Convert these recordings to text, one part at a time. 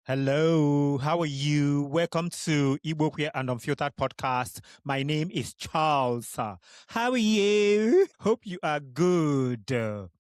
Hello, how are you? Welcome to Igbo Queer and Unfiltered Podcast. My name is Charles. How are you? Hope you are good.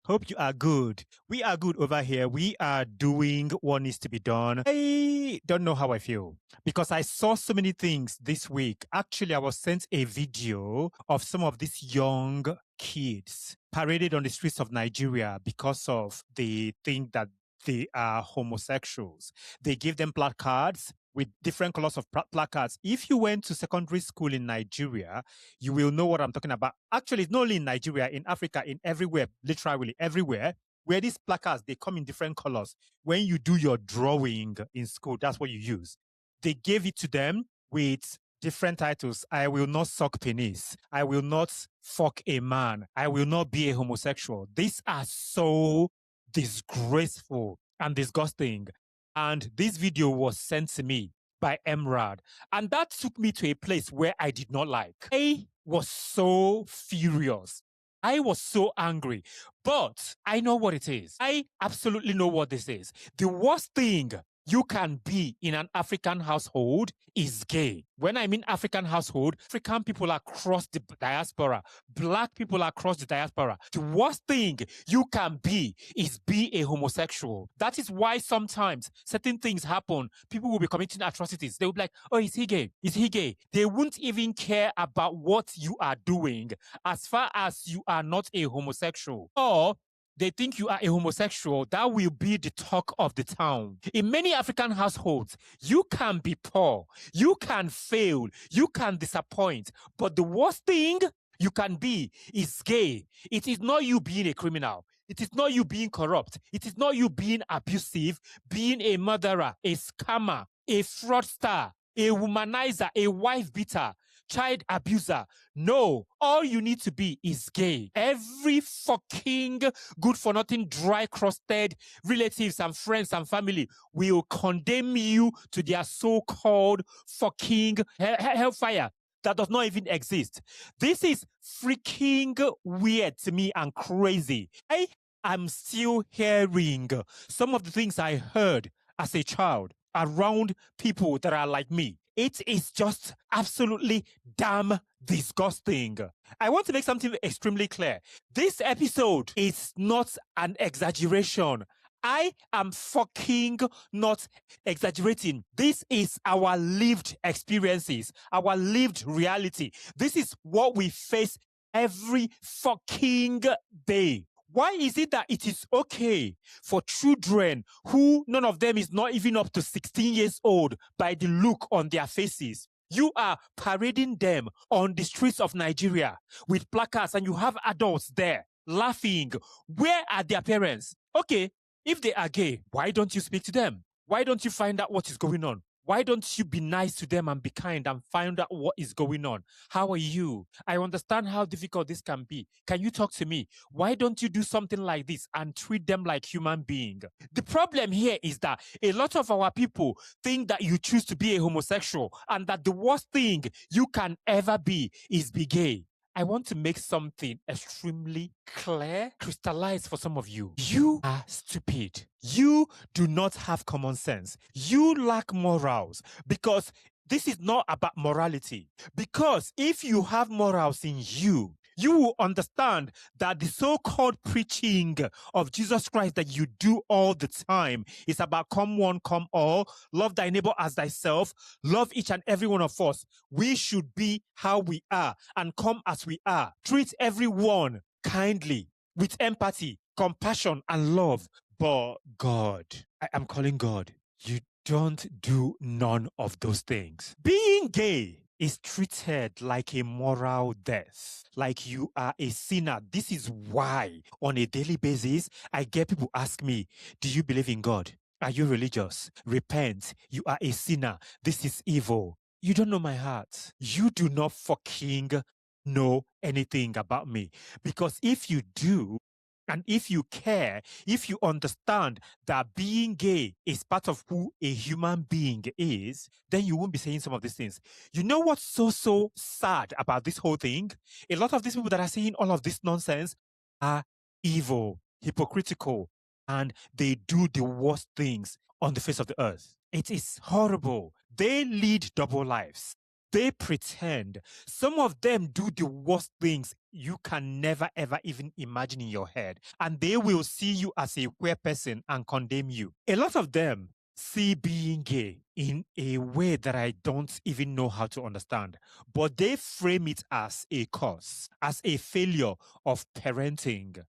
Hope you are good. We are good over here. We are doing what needs to be done. I don't know how I feel because I saw so many things this week. Actually, I was sent a video of some of these young kids paraded on the streets of Nigeria because of the thing that they are homosexuals. They give them placards with different colors of placards. If you went to secondary school in Nigeria, you will know what I'm talking about. Actually, it's not only in Nigeria, in Africa, in everywhere, literally everywhere, where these placards, they come in different colors. When you do your drawing in school, that's what you use. They gave it to them with different titles. I will not suck penis. I will not fuck a man. I will not be a homosexual. These are so disgraceful and disgusting. And this video was sent to me by Emrad. And that took me to a place where I did not like. I was so furious. I was so angry. But I know what it is. I absolutely know what this is. The worst thing you can be in an African household is gay. When I mean African household, African people across the diaspora, Black people across the diaspora, the worst thing you can be is be a homosexual. That is why sometimes certain things happen. People will be committing atrocities. They will be like, oh, is he gay? Is he gay? They won't even care about what you are doing as far as you are not a homosexual. Or they think you are a homosexual, that will be the talk of the town. In many African households, you can be poor, you can fail, you can disappoint, but the worst thing you can be is gay. It is not you being a criminal. It is not you being corrupt. It is not you being abusive, being a murderer, a scammer, a fraudster, a womanizer, a wife beater, child abuser. No, all you need to be is gay. Every fucking good for nothing, dry crusted relatives and friends and family will condemn you to their so-called fucking hellfire that does not even exist. This is freaking weird to me and crazy. I am still hearing some of the things I heard as a child around people that are like me. It is just absolutely damn disgusting. I want to make something extremely clear. This episode is not an exaggeration. I am fucking not exaggerating. This is our lived experiences, our lived reality. This is what we face every fucking day. Why is it that it is okay for children who none of them is not even up to 16 years old by the look on their faces? You are parading them on the streets of Nigeria with placards and you have adults there laughing. Where are their parents? Okay, if they are gay, why don't you speak to them? Why don't you find out what is going on? Why don't you be nice to them and be kind and find out what is going on? How are you? I understand how difficult this can be. Can you talk to me? Why don't you do something like this and treat them like human beings? The problem here is that a lot of our people think that you choose to be a homosexual and that the worst thing you can ever be is be gay. I want to make something extremely clear, crystallized for some of you. You are stupid. You do not have common sense. You lack morals because this is not about morality. Because if you have morals in you, you will understand that the so-called preaching of Jesus Christ that you do all the time is about come one, come all, love thy neighbor as thyself, love each and every one of us. We should be how we are and come as we are. Treat everyone kindly, with empathy, compassion, and love. But God, I am calling God, you don't do none of those things. Being gay is treated like a moral death, like you are a sinner. This is why on a daily basis, I get people ask me, do you believe in God? Are you religious? Repent. You are a sinner. This is evil. You don't know my heart. You do not fucking know anything about me. Because if you do, and if you care, if you understand that being gay is part of who a human being is, then you won't be saying some of these things. You know what's so sad about this whole thing? A lot of these people that are saying all of this nonsense are evil, hypocritical, and they do the worst things on the face of the earth. It is horrible. They lead double lives. They pretend. Some of them do the worst things you can never ever even imagine in your head. And they will see you as a queer person and condemn you. A lot of them see being gay in a way that I don't even know how to understand. But they frame it as a curse, as a failure of parenting.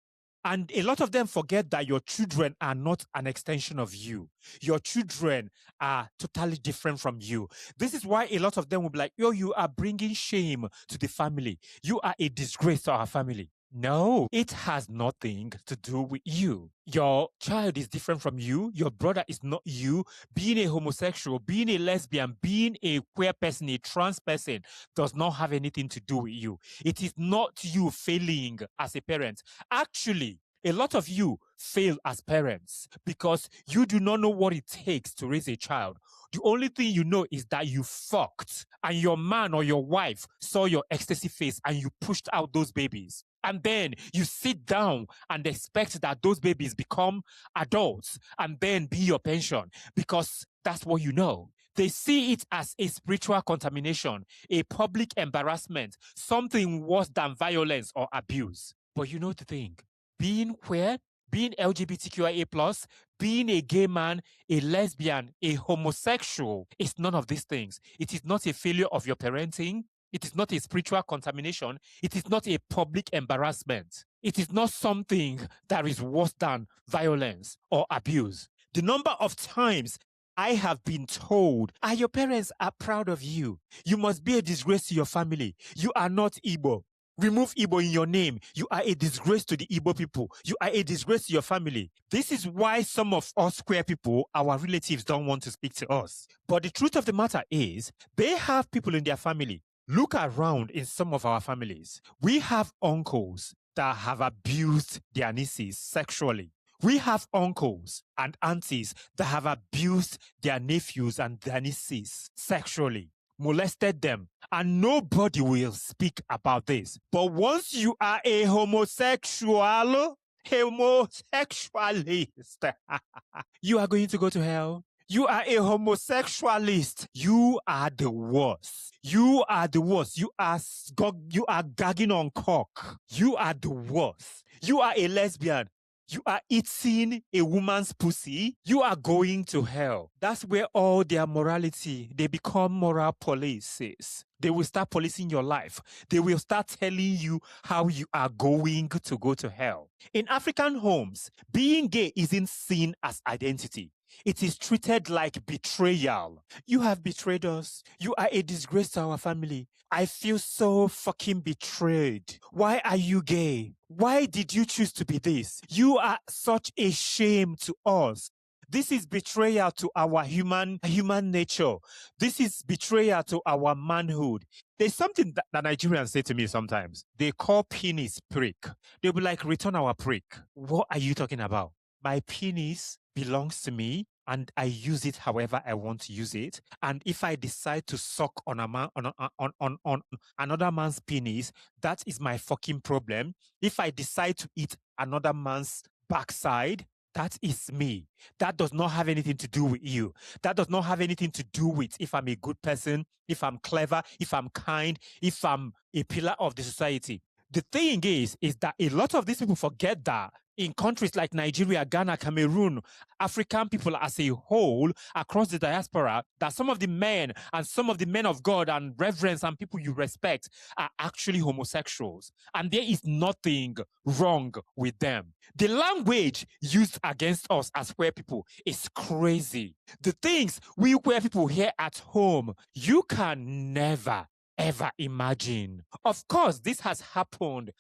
And a lot of them forget that your children are not an extension of you. Your children are totally different from you. This is why a lot of them will be like, yo, you are bringing shame to the family. You are a disgrace to our family. No, it has nothing to do with you. Your child is different from you. Your brother is not you. Being a homosexual, being a lesbian, being a queer person, a trans person does not have anything to do with you. It is not you failing as a parent. Actually, a lot of you fail as parents because you do not know what it takes to raise a child. The only thing you know is that you fucked and your man or your wife saw your ecstasy face and you pushed out those babies. And then you sit down and expect that those babies become adults and then be your pension because that's what you know. They see it as a spiritual contamination, a public embarrassment, something worse than violence or abuse. But you know the thing, being queer, being LGBTQIA+, being a gay man, a lesbian, a homosexual is none of these things. It is not a failure of your parenting. It is not a spiritual contamination. It is not a public embarrassment. It is not something that is worse than violence or abuse. The number of times I have been told, your parents are proud of you. You must be a disgrace to your family. You are not Igbo. Remove Igbo in your name. You are a disgrace to the Igbo people. You are a disgrace to your family. This is why some of us queer people, our relatives, don't want to speak to us. But the truth of the matter is, they have people in their family. Look around in some of our families. We have uncles that have abused their nieces sexually. We have uncles and aunties that have abused their nephews and their nieces sexually, molested them, and nobody will speak about this. But once you are a homosexualist, you are going to go to hell. You are a homosexualist. You are the worst. You are the worst. You are gagging on cock. You are the worst. You are a lesbian. You are eating a woman's pussy. You are going to hell. That's where all their morality, they become moral policies. They will start policing your life. They will start telling you how you are going to go to hell. In African homes, being gay isn't seen as identity. It is treated like betrayal. You have betrayed us. You are a disgrace to our family. I feel so fucking betrayed. Why are you gay? Why did you choose to be this? You are such a shame to us. This is betrayal to our human nature. This is betrayal to our manhood. There's something that Nigerians say to me sometimes. They call penis prick. They'll be like, return our prick. What are you talking about? My penis belongs to me and I use it however I want to use it. And if I decide to suck on on another man's penis, that is my fucking problem. If I decide to eat another man's backside, that is me. That does not have anything to do with you. That does not have anything to do with if I'm a good person, if I'm clever, if I'm kind, if I'm a pillar of the society. The thing is that a lot of these people forget that in countries like Nigeria, Ghana, Cameroon, African people as a whole across the diaspora, that some of the men and some of the men of God and reverends and people you respect are actually homosexuals. And there is nothing wrong with them. The language used against us as queer people is crazy. The things we queer people here at home, you can never, ever imagine. Of course, this has happened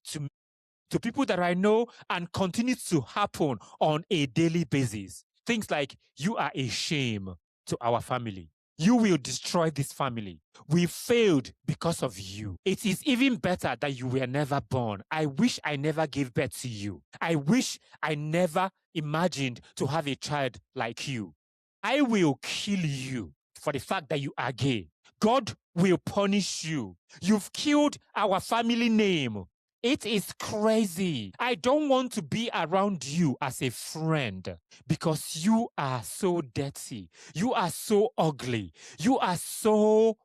to people that I know and continues to happen on a daily basis. Things like, you are a shame to our family. You will destroy this family. We failed because of you. It is even better that you were never born. I wish I never gave birth to you. I wish I never imagined to have a child like you. I will kill you for the fact that you are gay. God will punish you. You've killed our family name. It is crazy. I don't want to be around you as a friend because you are so dirty. You are so ugly. You are so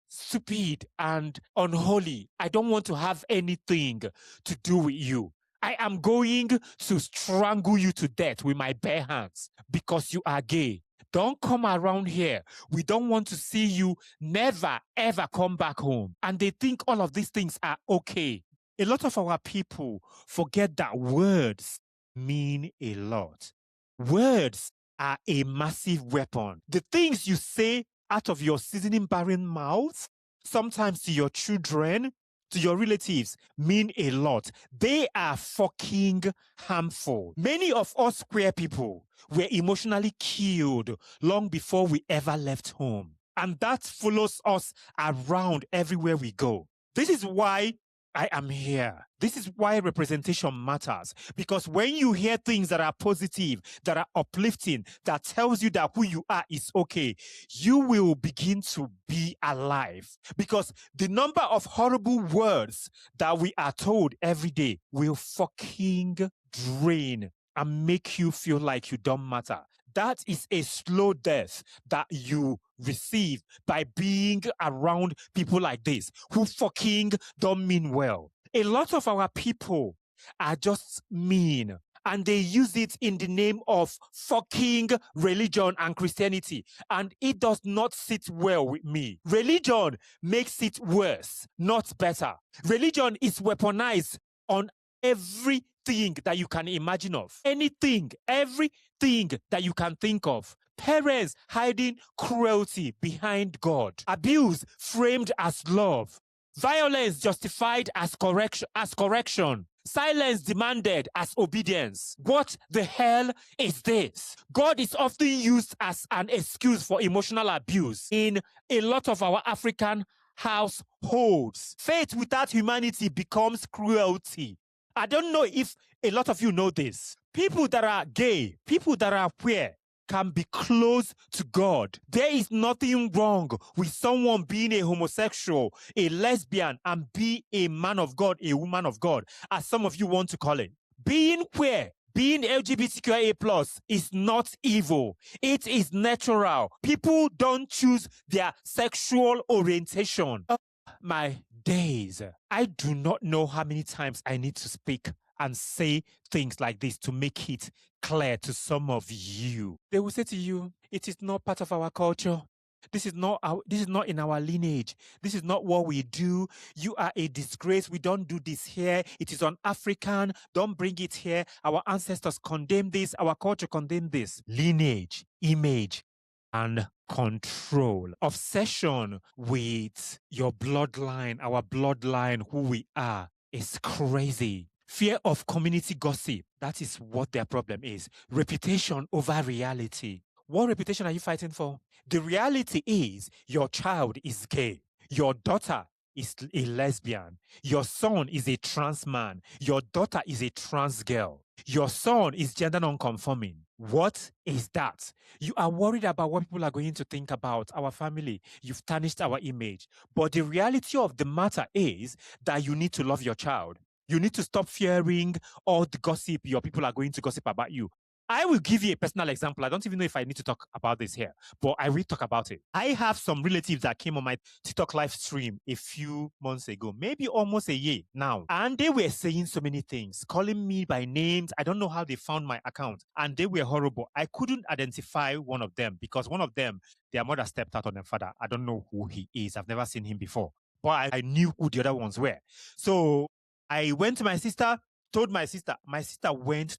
stupid and unholy. I don't want to have anything to do with you. I am going to strangle you to death with my bare hands because you are gay. Don't come around here. We don't want to see you. Never, ever come back home. And they think all of these things are okay. A lot of our people forget that words mean a lot. Words are a massive weapon. The things you say out of your seasoning barren mouth, sometimes to your children, to your relatives, mean a lot. They are fucking harmful. Many of us queer people were emotionally killed long before we ever left home. And that follows us around everywhere we go. This is why I am here. This is why representation matters. Because when you hear things that are positive, that are uplifting, that tells you that who you are is okay, you will begin to be alive. Because the number of horrible words that we are told every day will fucking drain and make you feel like you don't matter. That is a slow death that you receive by being around people like this who fucking don't mean well. A lot of our people are just mean and they use it in the name of fucking religion and Christianity. And it does not sit well with me. Religion makes it worse, not better. Religion is weaponized on everything that you can imagine of. Anything, everything that you can think of. Parents hiding cruelty behind God. Abuse framed as love. Violence justified as correction. Silence demanded as obedience. What the hell is this? God is often used as an excuse for emotional abuse in a lot of our African households. Faith without humanity becomes cruelty. I don't know if a lot of you know this. People that are gay, people that are queer, can be close to God. There is nothing wrong with someone being a homosexual, a lesbian, and be a man of God, a woman of God, as some of you want to call it. Being queer, being LGBTQIA+ is not evil. It is natural. People don't choose their sexual orientation. My days. I do not know how many times I need to speak and say things like this to make it clear to some of you. They will say to you, it is not part of our culture. This is not in our lineage. This is not what we do. You are a disgrace. We don't do this here. It is un-African. Don't bring it here. Our ancestors condemn this. Our culture condemn this. Lineage, image, and control. Obsession with your bloodline, our bloodline, who we are, is crazy. Fear of community gossip. That is what their problem is. Reputation over reality. What reputation are you fighting for? The reality is your child is gay. Your daughter is a lesbian. Your son is a trans man. Your daughter is a trans girl. Your son is gender non-conforming. What is that? You are worried about what people are going to think about our family. You've tarnished our image. But the reality of the matter is that you need to love your child. You need to stop fearing all the gossip your people are going to gossip about you. I will give you a personal example. I don't even know if I need to talk about this here, but I will talk about it. I have some relatives that came on my TikTok live stream a few months ago, maybe almost a year now. And they were saying so many things, calling me by names. I don't know how they found my account. And they were horrible. I couldn't identify one of them because one of them, their mother stepped out on their father. I don't know who he is. I've never seen him before. But I knew who the other ones were. So I went to my sister, told my sister went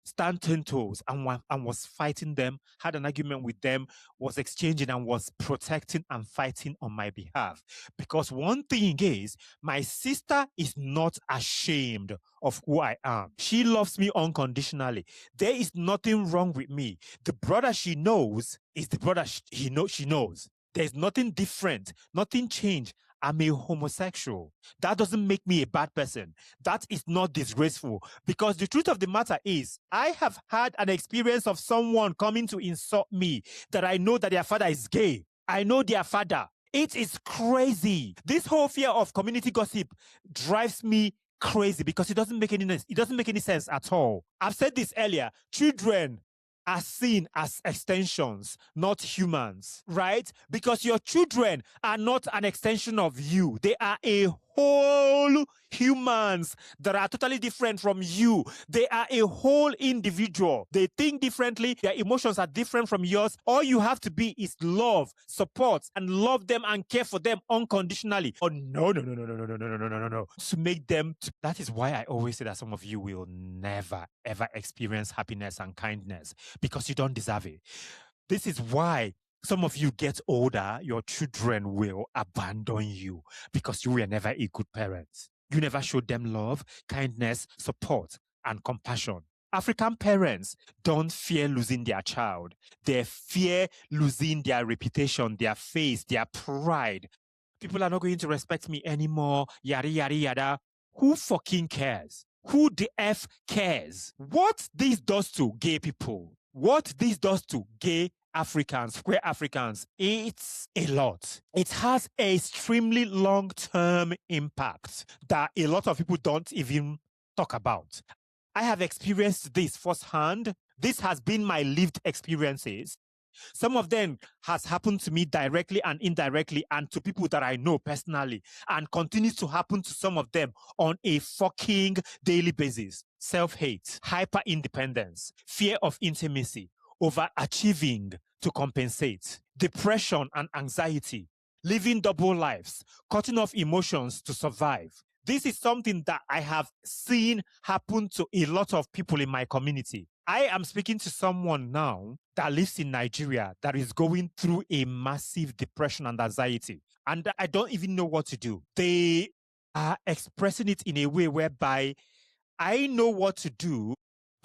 stand 10 toes and was fighting them, had an argument with them, was exchanging and was protecting and fighting on my behalf. Because one thing is, my sister is not ashamed of who I am. She loves me unconditionally. There is nothing wrong with me. The brother she knows is the brother she knows. There's nothing different, nothing changed. I'm a homosexual. That doesn't make me a bad person. That is not disgraceful. Because the truth of the matter is, I have had an experience of someone coming to insult me that I know that their father is gay. I know their father. It is crazy. This whole fear of community gossip drives me crazy because it doesn't make any sense at all. I've said this earlier. Children are seen as extensions, not humans, right? Because your children are not an extension of you. They are a whole humans that are totally different from you. They are a whole individual. They think differently. Their emotions are different from yours. All you have to be is love, support, and love them and care for them unconditionally. Oh, no. To make them, that is why I always say that some of you will never, ever experience happiness and kindness because you don't deserve it. This is why some of you get older, your children will abandon you because you were never a good parent. You never showed them love, kindness, support, and compassion. African parents don't fear losing their child. They fear losing their reputation, their face, their pride. People are not going to respect me anymore, yada, yada, yada. Who fucking cares? Who the F cares? What this does to gay people, what this does to gay Africans, queer Africans, it's a lot. It has an extremely long-term impact that a lot of people don't even talk about. I have experienced this firsthand. This has been my lived experiences. Some of them has happened to me directly and indirectly and to people that I know personally, and continues to happen to some of them on a fucking daily basis. Self-hate, hyper-independence, fear of intimacy, overachieving to compensate, depression and anxiety, living double lives, cutting off emotions to survive. This is something that I have seen happen to a lot of people in my community. I am speaking to someone now that lives in Nigeria that is going through a massive depression and anxiety, and I don't even know what to do. They are expressing it in a way whereby I know what to do,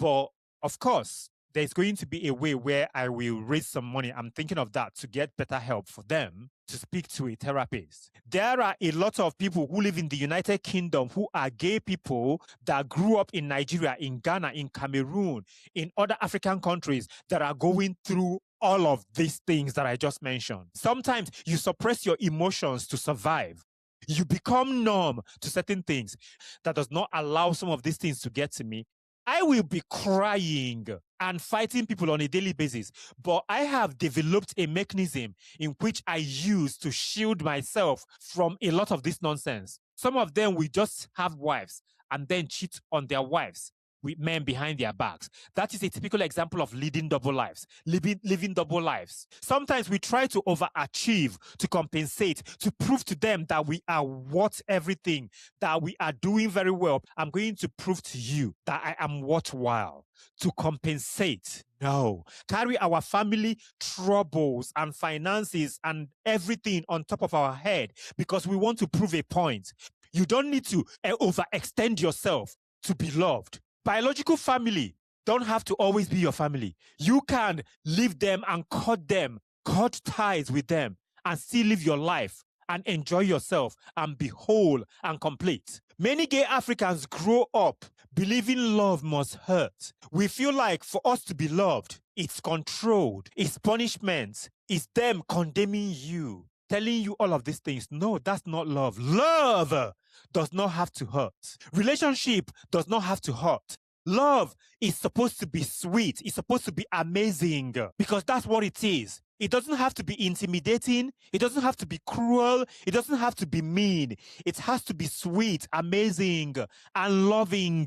but of course, there's going to be a way where I will raise some money. I'm thinking of that to get better help for them to speak to a therapist. There are a lot of people who live in the United Kingdom who are gay people that grew up in Nigeria, in Ghana, in Cameroon, in other African countries that are going through all of these things that I just mentioned. Sometimes you suppress your emotions to survive. You become numb to certain things. That does not allow some of these things to get to me. I will be crying and fighting people on a daily basis, but I have developed a mechanism in which I use to shield myself from a lot of this nonsense. Some of them will just have wives and then cheat on their wives with men behind their backs. That is a typical example of leading double lives, living double lives. Sometimes we try to overachieve, to compensate, to prove to them that we are worth everything, that we are doing very well. I'm going to prove to you that I am worthwhile. To compensate. No. Carry our family troubles and finances and everything on top of our head because we want to prove a point. You don't need to overextend yourself to be loved. Biological family don't have to always be your family. You can leave them and cut ties with them and still live your life and enjoy yourself and be whole and complete. Many gay Africans grow up believing love must hurt. We feel like for us to be loved, it's controlled, it's punishment, it's them condemning you, telling you all of these things. No, that's not love. Love does not have to hurt. Relationship does not have to hurt. Love is supposed to be sweet. It's supposed to be amazing because that's what it is. It doesn't have to be intimidating. It doesn't have to be cruel. It doesn't have to be mean. It has to be sweet, amazing, and loving.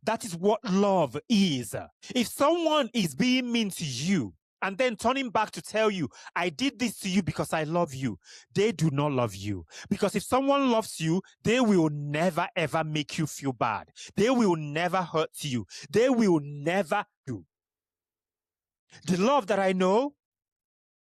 That is what love is. If someone is being mean to you, and then turning back to tell you, I did this to you because I love you, they do not love you. Because if someone loves you, they will never ever make you feel bad. They will never hurt you. They will never do. The love that I know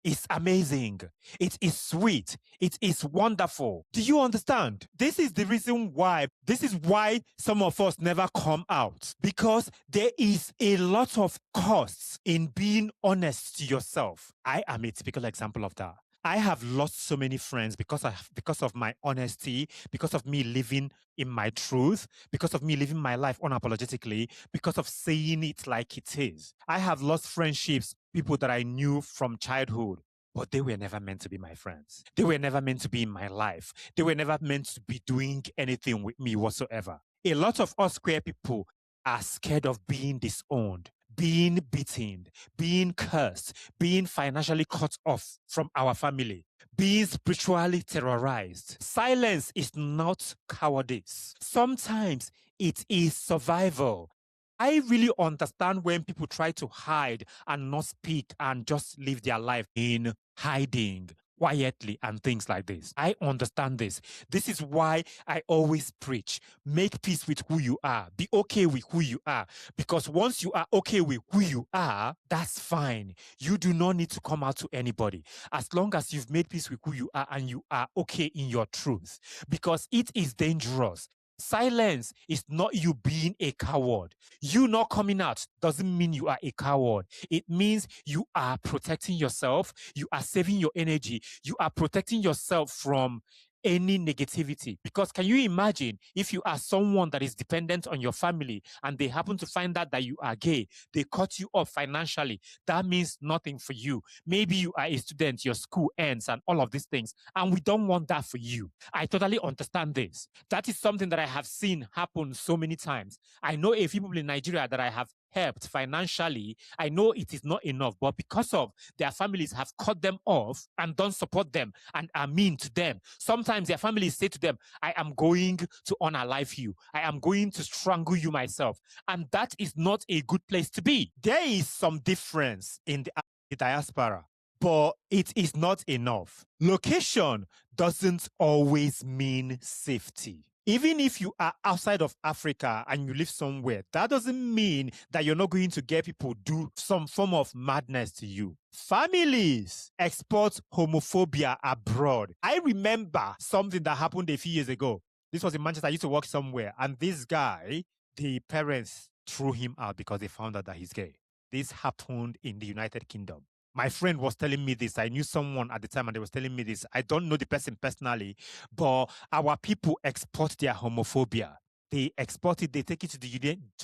is amazing. It is sweet. It is wonderful. Do you understand? This is the reason why. This is why some of us never come out. Because there is a lot of costs in being honest to yourself. I am a typical example of that. I have lost so many friends because of my honesty, because of me living in my truth, because of me living my life unapologetically, because of saying it like it is. I have lost friendships, people that I knew from childhood. but they were never meant to be my friends. They were never meant to be in my life. They were never meant to be doing anything with me whatsoever. A lot of us queer people are scared of being disowned, being beaten, being cursed, being financially cut off from our family, being spiritually terrorized. Silence is not cowardice. Sometimes it is survival. I really understand when people try to hide and not speak and just live their life in hiding quietly and things like this. I understand this. This is why I always preach, make peace with who you are. Be okay with who you are. Because once you are okay with who you are, that's fine. You do not need to come out to anybody. As long as you've made peace with who you are and you are okay in your truth. Because it is dangerous. Silence is not you being a coward. You not coming out doesn't mean you are a coward. It means you are protecting yourself. You are saving your energy. You are protecting yourself from any negativity. Because can you imagine if you are someone that is dependent on your family and they happen to find out that you are gay, they cut you off financially, that means nothing for you. Maybe you are a student, your school ends and all of these things, and we don't want that for you. I totally understand this. That is something that I have seen happen so many times. I know a few people in Nigeria that I have helped financially. I know it is not enough, but because of their families have cut them off and don't support them and are mean to them, sometimes their families say to them, I am going to unalive you. I am going to strangle you myself. And that is not a good place to be. There is some difference in the diaspora, but it is not enough. Location doesn't always mean safety. Even if you are outside of Africa and you live somewhere, that doesn't mean that you're not going to get people do some form of madness to you. Families export homophobia abroad. I remember something that happened a few years ago. This was in Manchester. I used to work somewhere, and this guy, the parents threw him out because they found out that he's gay. This happened in the United Kingdom. My friend was telling me this. I knew someone at the time and they was telling me this. I don't know the person personally, but our people export their homophobia. They export it, they take it to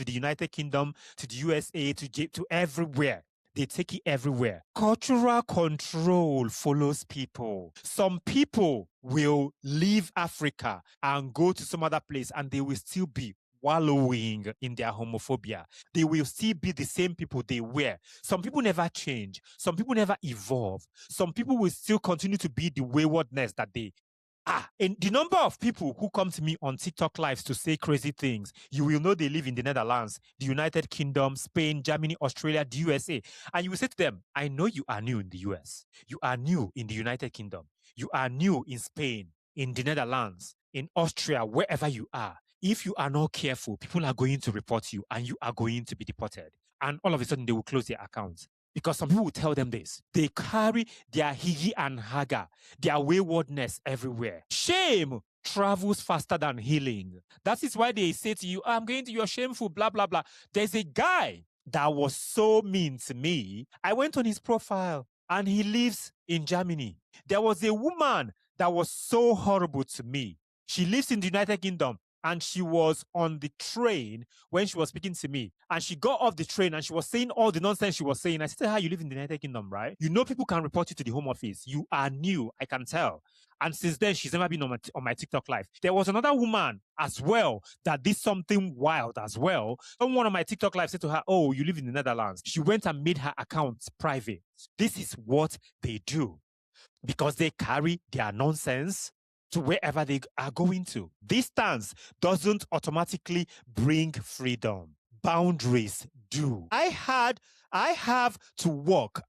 the United Kingdom, to the USA, to everywhere. They take it everywhere. Cultural control follows people. Some people will leave Africa and go to some other place and they will still be wallowing in their homophobia. They will still be the same people they were. Some people never change. Some people never evolve. Some people will still continue to be the waywardness that they are. And the number of people who come to me on TikTok lives to say crazy things, you will know they live in the Netherlands, the United Kingdom, Spain, Germany, Australia, the USA. And you will say to them, I know you are new in the US. You are new in the United Kingdom. You are new in Spain, in the Netherlands, in Austria, wherever you are. If you are not careful, people are going to report you and you are going to be deported. And all of a sudden, they will close their accounts. Because some people will tell them this. They carry their higi and haga, their waywardness everywhere. Shame travels faster than healing. That is why they say to you, I'm going to your shameful, blah, blah, blah. There's a guy that was so mean to me. I went on his profile and he lives in Germany. There was a woman that was so horrible to me. She lives in the United Kingdom. And she was on the train when she was speaking to me. And she got off the train and she was saying all the nonsense she was saying. I said, how you live in the United Kingdom, right? You know people can report you to the Home Office. You are new, I can tell. And since then, she's never been on my TikTok live. There was another woman as well that did something wild as well. Someone on my TikTok live said to her, oh, you live in the Netherlands. She went and made her account private. This is what they do because they carry their nonsense to wherever they are going to. Distance doesn't automatically bring freedom. Boundaries do. I had to work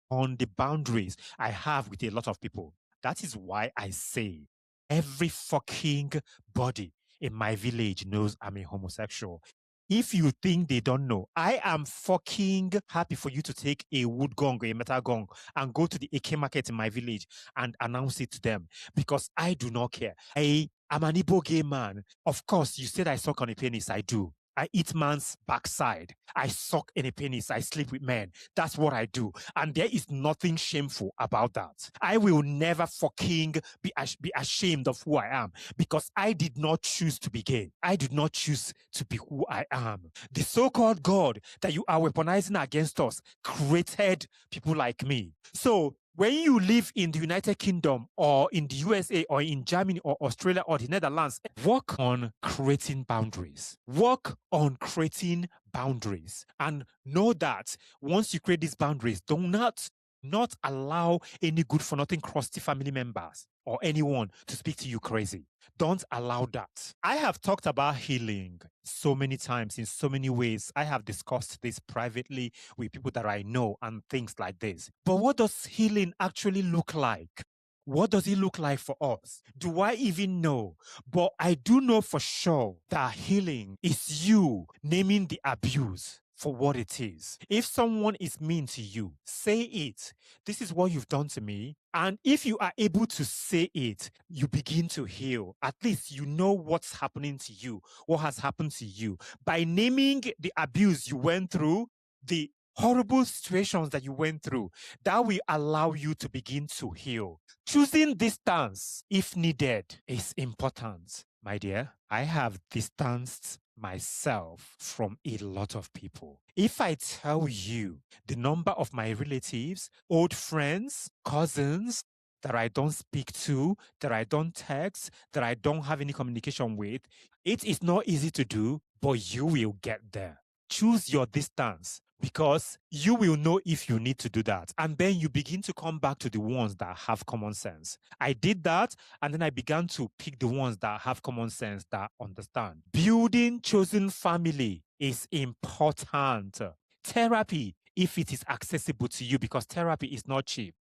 on the boundaries I have with a lot of people. That is why I say every fucking body in my village knows I'm a homosexual. If you think they don't know, I am fucking happy for you to take a wood gong or a metal gong and go to the AK market in my village and announce it to them because I do not care. I am an Igbo gay man. Of course, you said I suck on a penis. I do. I eat man's backside. I suck any penis. I sleep with men. That's what I do. And there is nothing shameful about that. I will never fucking be ashamed of who I am because I did not choose to be gay. I did not choose to be who I am. The so-called God that you are weaponizing against us created people like me. So when you live in the United Kingdom or in the USA or in Germany or Australia or the Netherlands, work on creating boundaries. Work on creating boundaries. And know that once you create these boundaries, do not allow any good for nothing crusty family members or anyone to speak to you crazy. Don't allow that. I have talked about healing so many times in so many ways. I have discussed this privately with people that I know and things like this. But what does healing actually look like? What does it look like for us? Do I even know? But I do know for sure that healing is you naming the abuse for what it is. If someone is mean to you, say it. This is what you've done to me. And if you are able to say it, you begin to heal. At least you know what's happening to you, what has happened to you. By naming the abuse you went through, the horrible situations that you went through, that will allow you to begin to heal. Choosing distance, if needed, is important. My dear, I have distanced myself from a lot of people. If I tell you the number of my relatives, old friends, cousins that I don't speak to, that I don't text, that I don't have any communication with, it is not easy to do, but you will get there. Choose your distance because you will know if you need to do that. And then you begin to come back to the ones that have common sense. I did that, and then I began to pick the ones that have common sense, that understand. Building chosen family is important. Therapy, if it is accessible to you, because therapy is not cheap.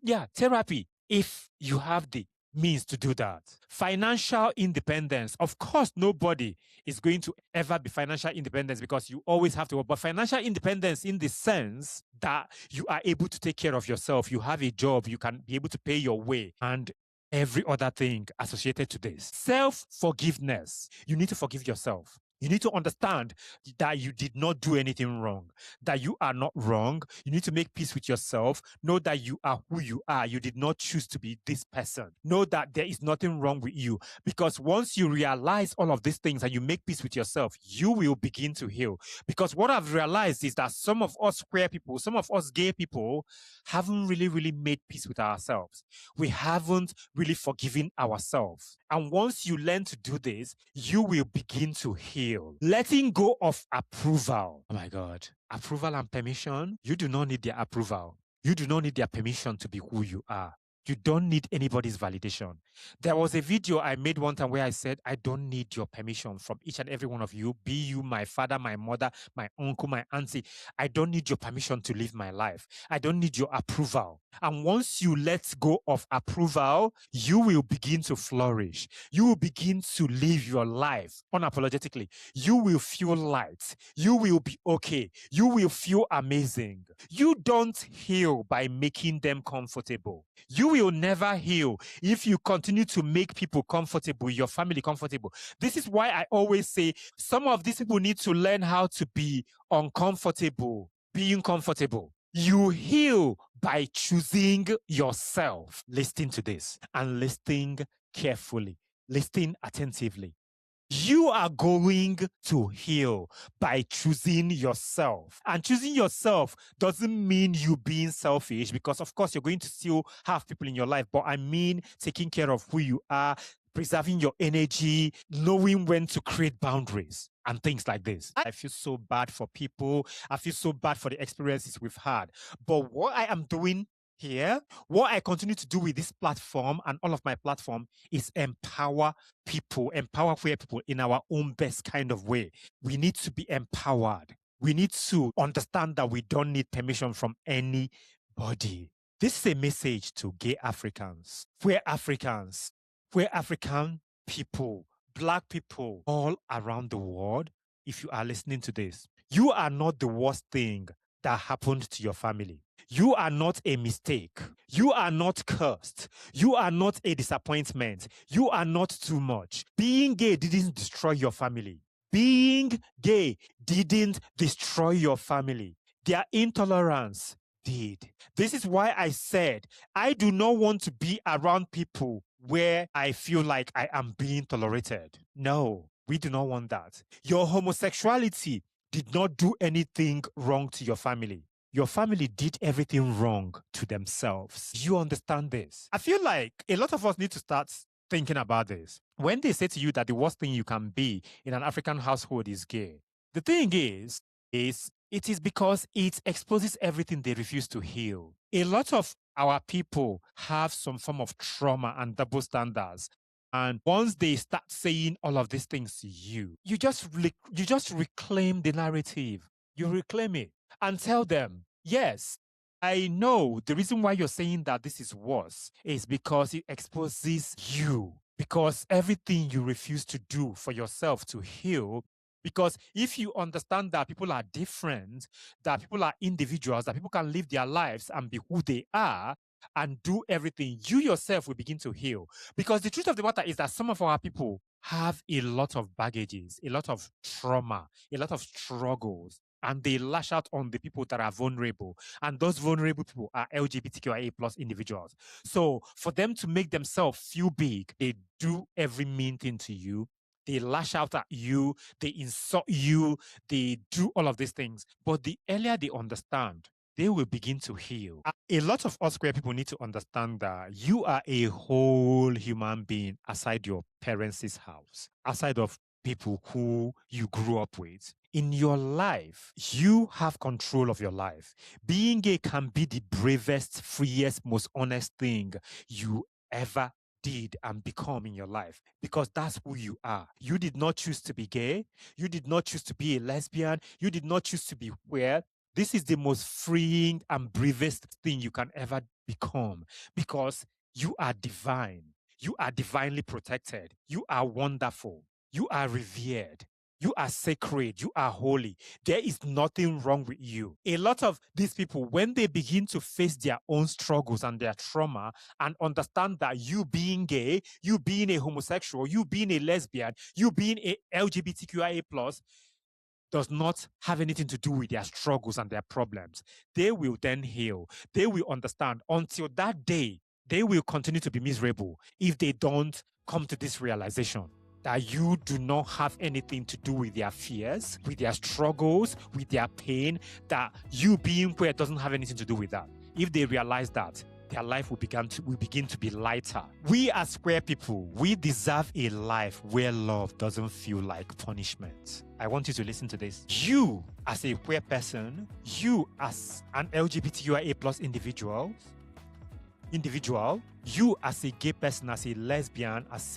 Yeah, therapy, if you have the means to do that. Financial independence. Of course, nobody is going to ever be financial independence because you always have to work. But financial independence in the sense that you are able to take care of yourself. You have a job. You can be able to pay your way and every other thing associated to this. Self-forgiveness. You need to forgive yourself. You need to understand that you did not do anything wrong, that you are not wrong. You need to make peace with yourself. Know that you are who you are. You did not choose to be this person. Know that there is nothing wrong with you. Because once you realize all of these things and you make peace with yourself, you will begin to heal. Because what I've realized is that some of us queer people, some of us gay people haven't really made peace with ourselves. We haven't really forgiven ourselves. And once you learn to do this, you will begin to heal. Letting go of approval. Oh my God. Approval and permission. You do not need their approval. You do not need their permission to be who you are. You don't need anybody's validation. There was a video I made one time where I said, I don't need your permission from each and every one of you, be you my father, my mother, my uncle, my auntie. I don't need your permission to live my life. I don't need your approval. And once you let go of approval, you will begin to flourish. You will begin to live your life unapologetically. You will feel light. You will be okay. You will feel amazing. You don't heal by making them comfortable. You will never heal if you continue to make people comfortable, your family comfortable. This is why I always say some of these people need to learn how to be uncomfortable, being comfortable. You heal by choosing yourself. Listen to this and listen carefully. Listen attentively. You are going to heal by choosing yourself. And choosing yourself doesn't mean you being selfish, because of course you're going to still have people in your life, but I mean taking care of who you are, preserving your energy, knowing when to create boundaries and things like this. I feel so bad for people. I feel so bad for the experiences we've had. But what I am doing here, what I continue to do with this platform and all of my platform is empower people, empower queer people in our own best kind of way. We need to be empowered. We need to understand that we don't need permission from anybody. This is a message to gay Africans, queer Africans, queer African people, Black people all around the world. If you are listening to this, you are not the worst thing that happened to your family. You are not a mistake. You are not cursed. You are not a disappointment. You are not too much. Being gay didn't destroy your family. Being gay didn't destroy your family. Their intolerance did. This is why I said I do not want to be around people where I feel like I am being tolerated. No, we do not want that. Your homosexuality did not do anything wrong to your family. Your family did everything wrong to themselves. You understand this? I feel like a lot of us need to start thinking about this. When they say to you that the worst thing you can be in an African household is gay, the thing is it is because it exposes everything they refuse to heal. A lot of our people have some form of trauma and double standards. And once they start saying all of these things to you, you just reclaim the narrative. You reclaim it and tell them, yes, I know the reason why you're saying that this is worse is because it exposes you. Because everything you refuse to do for yourself to heal. Because if you understand that people are different, that people are individuals, that people can live their lives and be who they are and do everything, you yourself will begin to heal. Because the truth of the matter is that some of our people have a lot of baggages, a lot of trauma, a lot of struggles, and they lash out on the people that are vulnerable. And those vulnerable people are LGBTQIA plus individuals. So for them to make themselves feel big, they do every mean thing to you. They lash out at you, they insult you, they do all of these things. But the earlier they understand, they will begin to heal. A lot of us queer people need to understand that you are a whole human being aside your parents' house, aside of people who you grew up with. In your life, you have control of your life. Being gay can be the bravest, freest, most honest thing you ever did and become in your life, because that's who you are. You did not choose to be gay. You did not choose to be a lesbian. You did not choose to be queer. This is the most freeing and bravest thing you can ever become, because you are divine. You are divinely protected. You are wonderful. You are revered. You are sacred. You are holy. There is nothing wrong with you. A lot of these people, when they begin to face their own struggles and their trauma and understand that you being gay, you being a homosexual, you being a lesbian, you being a LGBTQIA+, does not have anything to do with their struggles and their problems, they will then heal. They will understand. Until that day, they will continue to be miserable if they don't come to this realization that you do not have anything to do with their fears, with their struggles, with their pain, that you being queer doesn't have anything to do with that. If they realize that, their life will begin to be lighter. We as queer people, we deserve a life where love doesn't feel like punishment. I want you to listen to this. You as a queer person, you as an LGBTQIA plus individual, you as a gay person, as a lesbian, as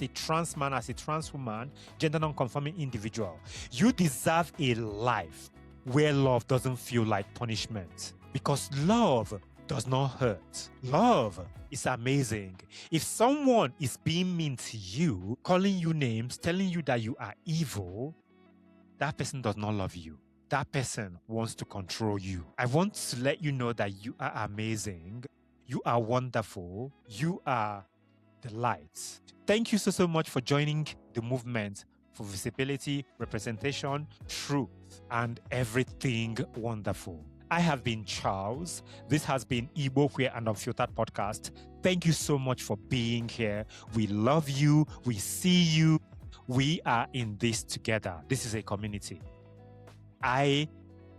a trans man, as a trans woman, gender non-conforming individual, you deserve a life where love doesn't feel like punishment. Because love does not hurt. Love is amazing. If someone is being mean to you, calling you names, telling you that you are evil, that person does not love you. That person wants to control you. I want to let you know that you are amazing. You are wonderful. You are the light. Thank you so much for joining the movement for visibility, representation, truth, and everything wonderful. I have been Charles. This has been Igbo Queer and Unfiltered Podcast. Thank you so much for being here. We love you. We see you. We are in this together. This is a community. I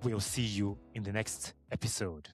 will see you in the next episode.